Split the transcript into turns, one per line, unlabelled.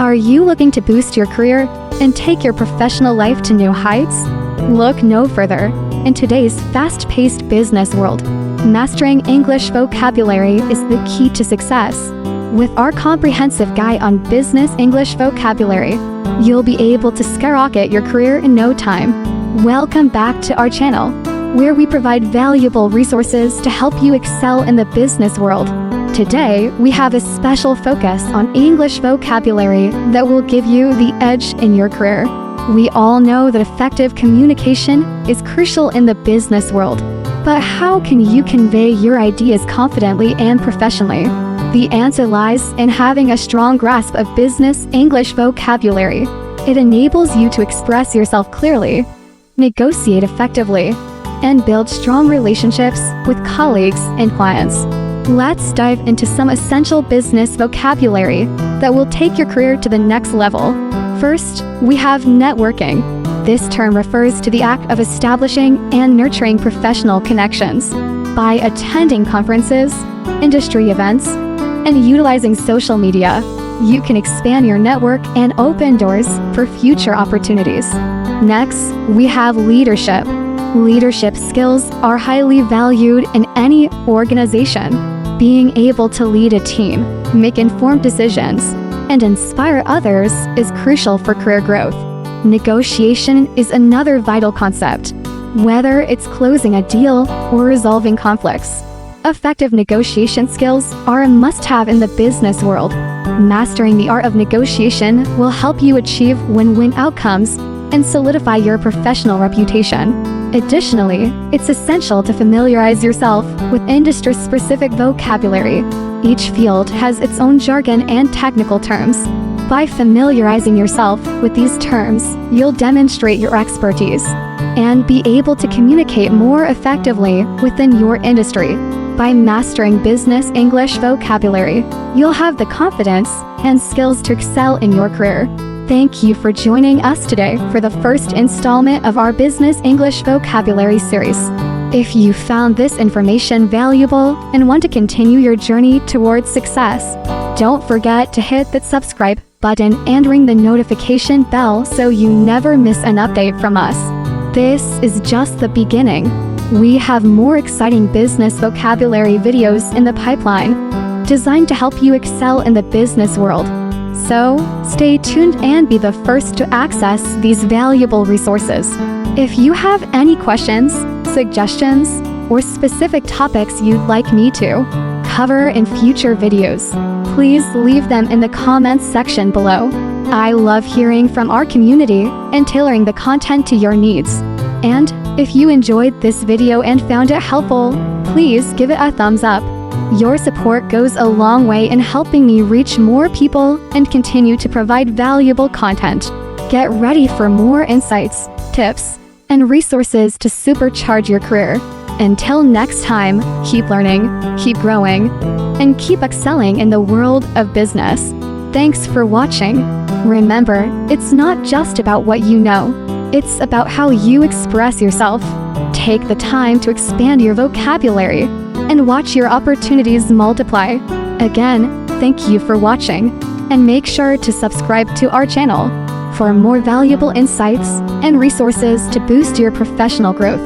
Are you looking to boost your career and take your professional life to new heights? Look no further. In today's fast-paced business world, mastering English vocabulary is the key to success. With our comprehensive guide on business English vocabulary, you'll be able to skyrocket your career in no time. Welcome back to our channel, where we provide valuable resources to help you excel in the business world. Today, we have a special focus on English vocabulary that will give you the edge in your career. We all know that effective communication is crucial in the business world. But how can you convey your ideas confidently and professionally? The answer lies in having a strong grasp of business English vocabulary. It enables you to express yourself clearly, negotiate effectively, and build strong relationships with colleagues and clients. Let's dive into some essential business vocabulary that will take your career to the next level. First, we have networking. This term refers to the act of establishing and nurturing professional connections. By attending conferences, industry events, and utilizing social media, you can expand your network and open doors for future opportunities. Next, we have leadership. Leadership skills are highly valued in any organization. Being able to lead a team, make informed decisions, and inspire others is crucial for career growth. Negotiation is another vital concept, whether it's closing a deal or resolving conflicts. Effective negotiation skills are a must-have in the business world. Mastering the art of negotiation will help you achieve win-win outcomes and solidify your professional reputation. Additionally, it's essential to familiarize yourself with industry-specific vocabulary. Each field has its own jargon and technical terms. By familiarizing yourself with these terms, you'll demonstrate your expertise and be able to communicate more effectively within your industry. By mastering business English vocabulary, you'll have the confidence and skills to excel in your career. Thank you for joining us today for the first installment of our Business English Vocabulary series. If you found this information valuable and want to continue your journey towards success, don't forget to hit that subscribe button and ring the notification bell so you never miss an update from us. This is just the beginning. We have more exciting business vocabulary videos in the pipeline, designed to help you excel in the business world. So, stay tuned and be the first to access these valuable resources. If you have any questions, suggestions, or specific topics you'd like me to cover in future videos, please leave them in the comments section below. I love hearing from our community and tailoring the content to your needs. And if you enjoyed this video and found it helpful, please give it a thumbs up. Your support goes a long way in helping me reach more people and continue to provide valuable content. Get ready for more insights, tips, and resources to supercharge your career. Until next time, keep learning, keep growing, and keep excelling in the world of business. Thanks for watching. Remember, it's not just about what you know, it's about how you express yourself. Take the time to expand your vocabulary and watch your opportunities multiply. Again, thank you for watching, and make sure to subscribe to our channel for more valuable insights and resources to boost your professional growth.